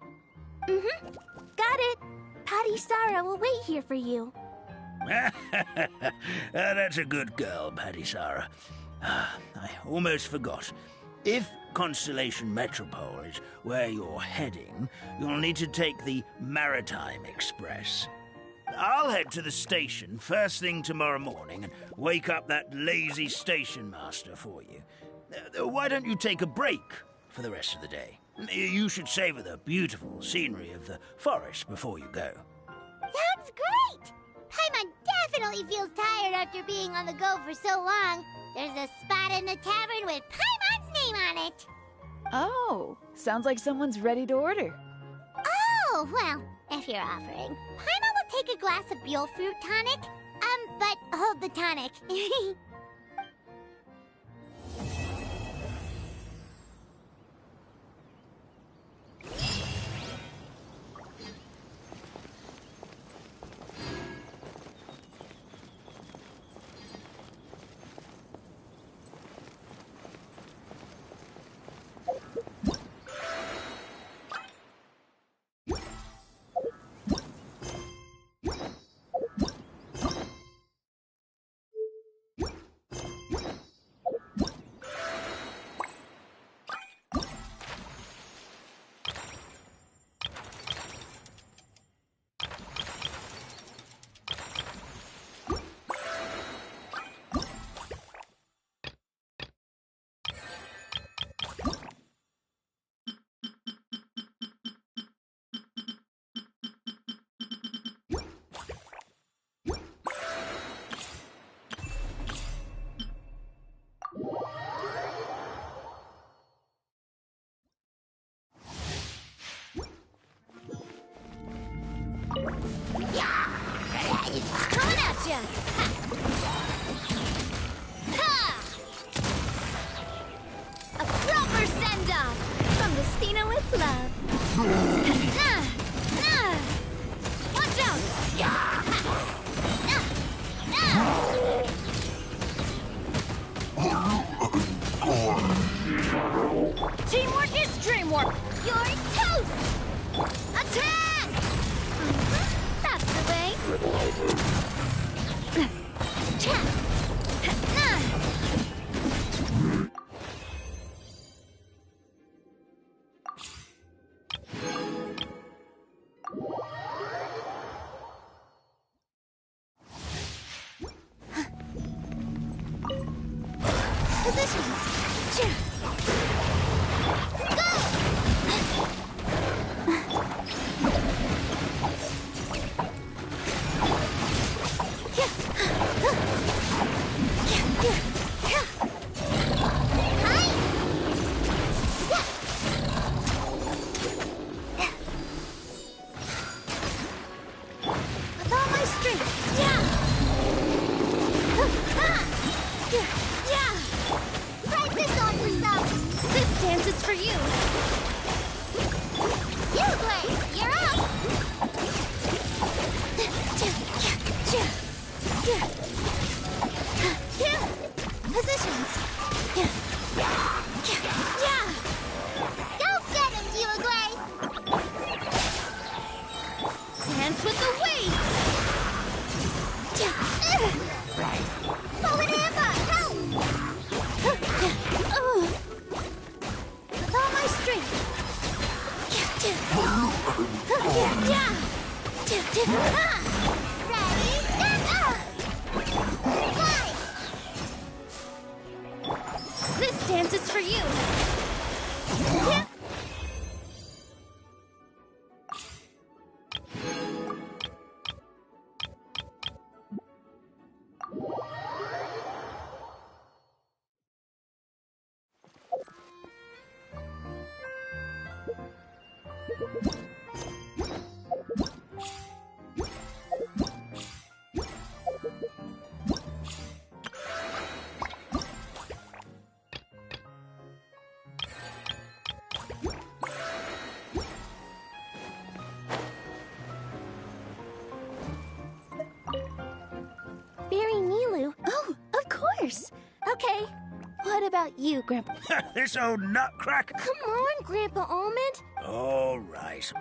Mm-hmm. Got it. Patisara will wait here for you. That's a good girl, Patisara. I almost forgot. If Constellation Metropole is where you're heading, you'll need to take the Maritime Express. I'll head to the station first thing tomorrow morning and wake up that lazy station master for you. Why don't you take a break for the rest of the day? You should savor the beautiful scenery of the forest before you go. Sounds great! Paimon definitely feels tired after being on the go for so long. There's a spot in the tavern with Paimon's name on it. Oh, sounds like someone's ready to order. Oh, well, if you're offering. Paimon will take a glass of Buell fruit tonic. But hold the tonic. You're toast! Attack! That's the way. Cha! Nah! Positions! Cha! Go! With all my strength! Yeah! Yeah! Try this on for some! This dance is for you! You, Blaze! You're up! Positions! Yeah! Go get him, Uruguay! Dance with the waves! Forward hammer! Help! With all my strength! Yeah! Ready? Fly! This dance is for you! Fairy Nilu? Oh, of course! Okay. What about you, Grandpa? This old nutcracker. Come on, Grandpa Almond! All right.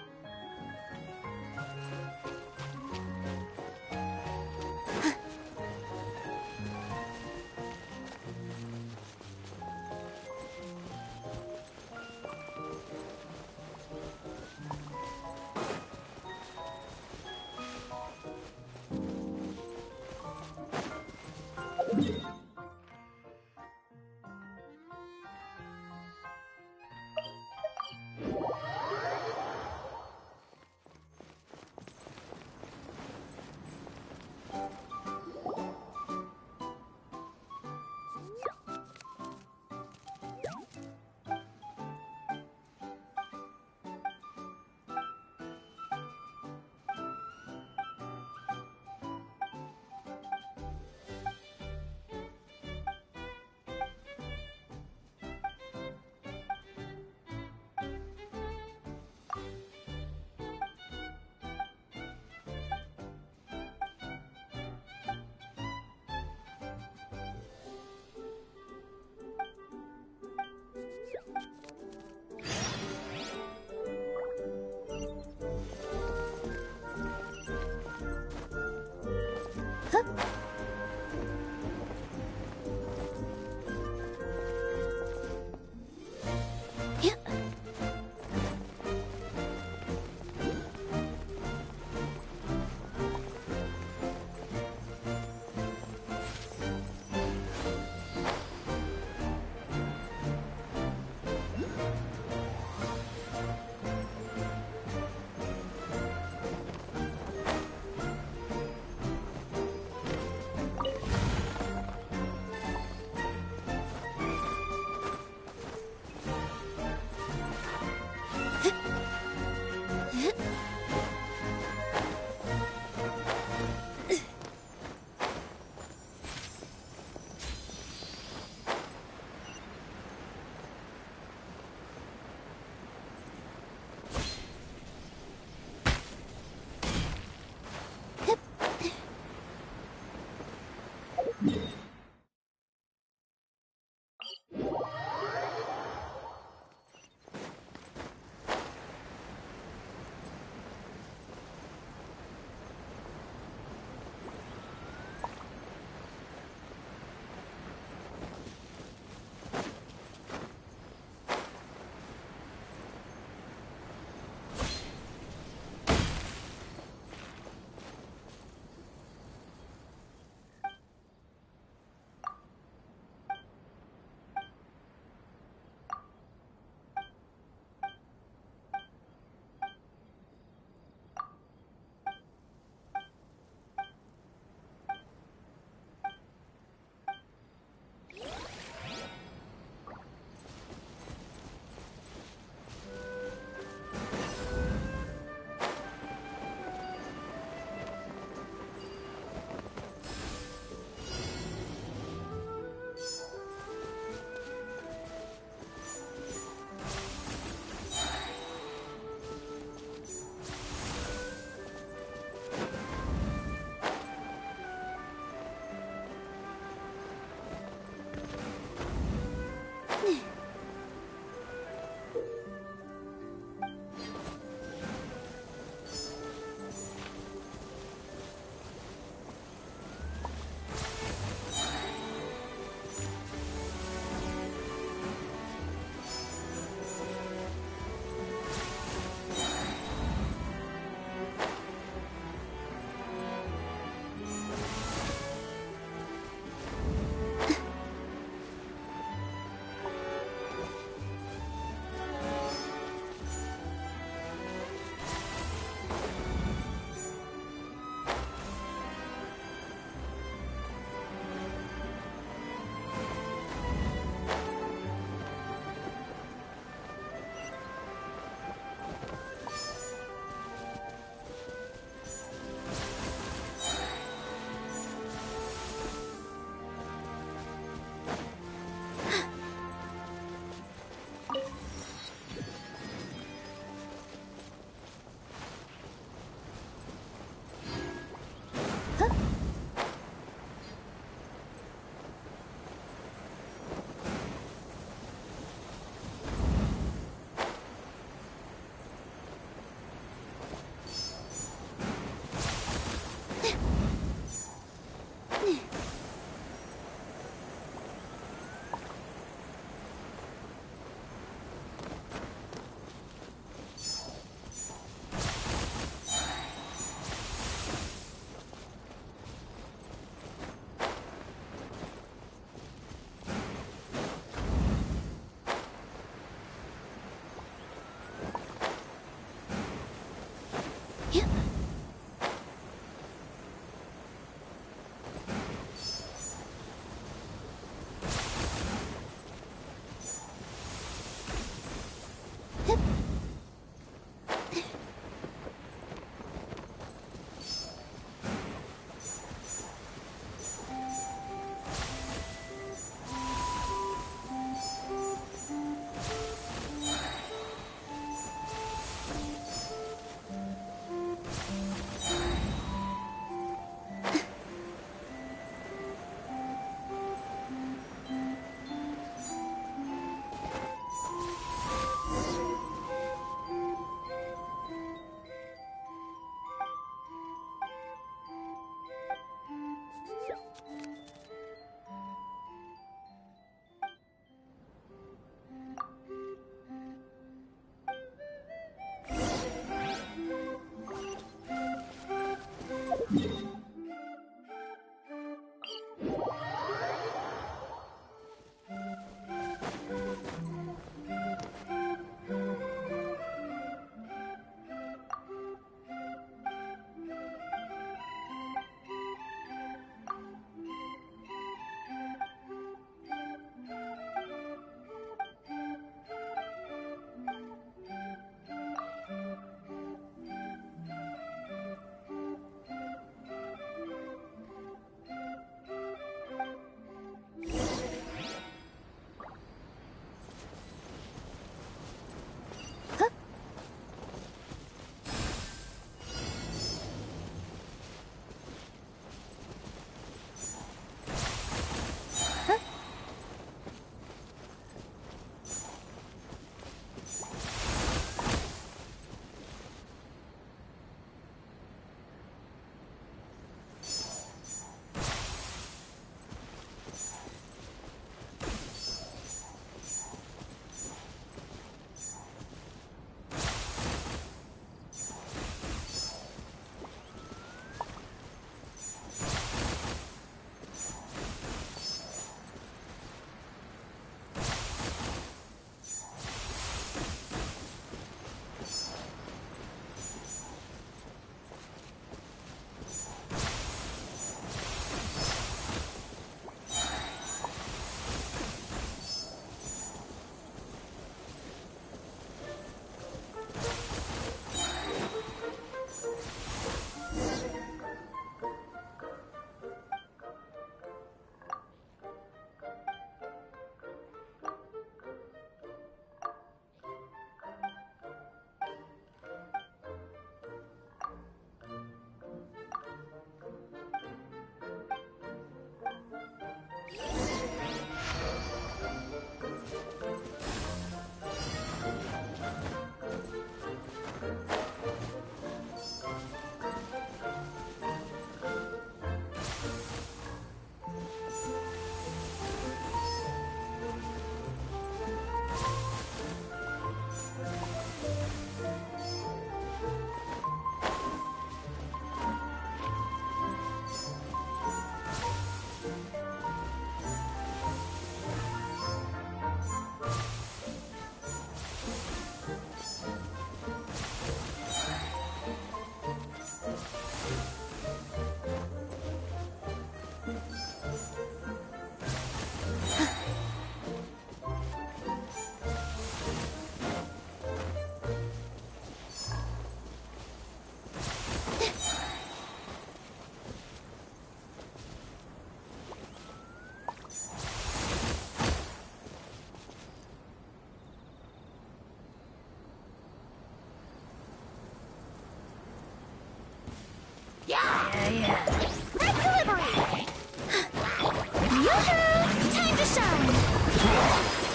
Yoo-hoo! Time to shine!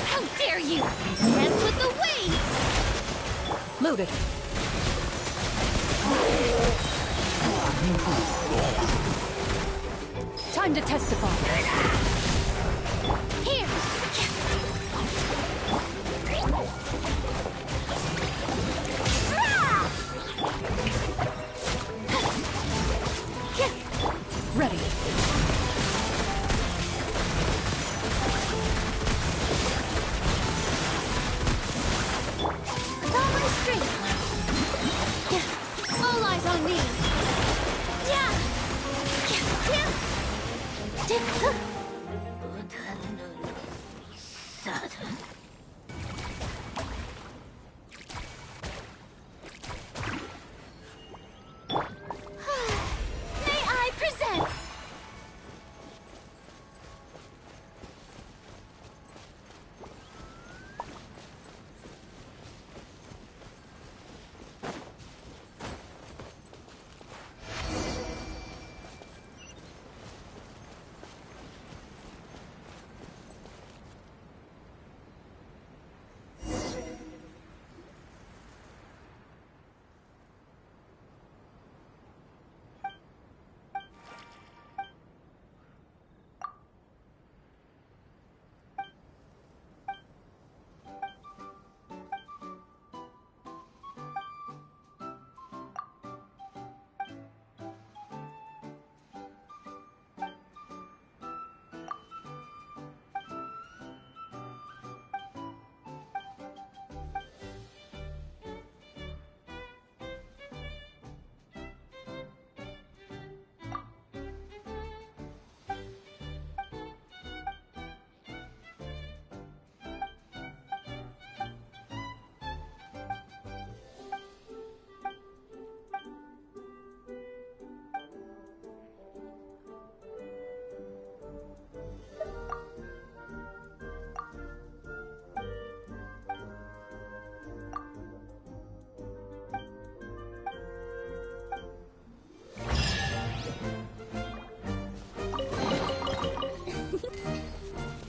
How dare you! Dance with the waves! Loaded. Time to testify. Here! Ready. With all my strength! All eyes on me! Yeah! May I present?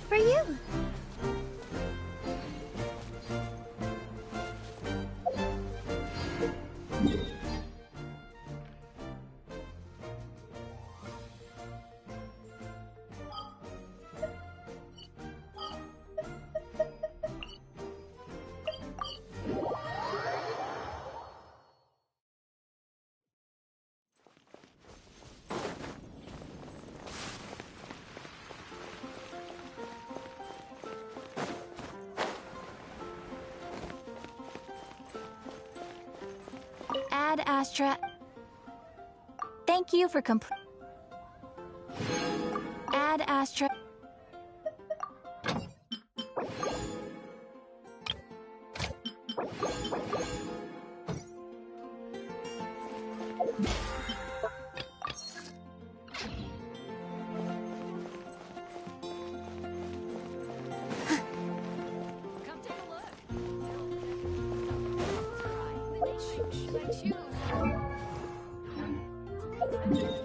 For you. Ad Astra. Thank you for Ad Astra. Come take a look. Should I choose?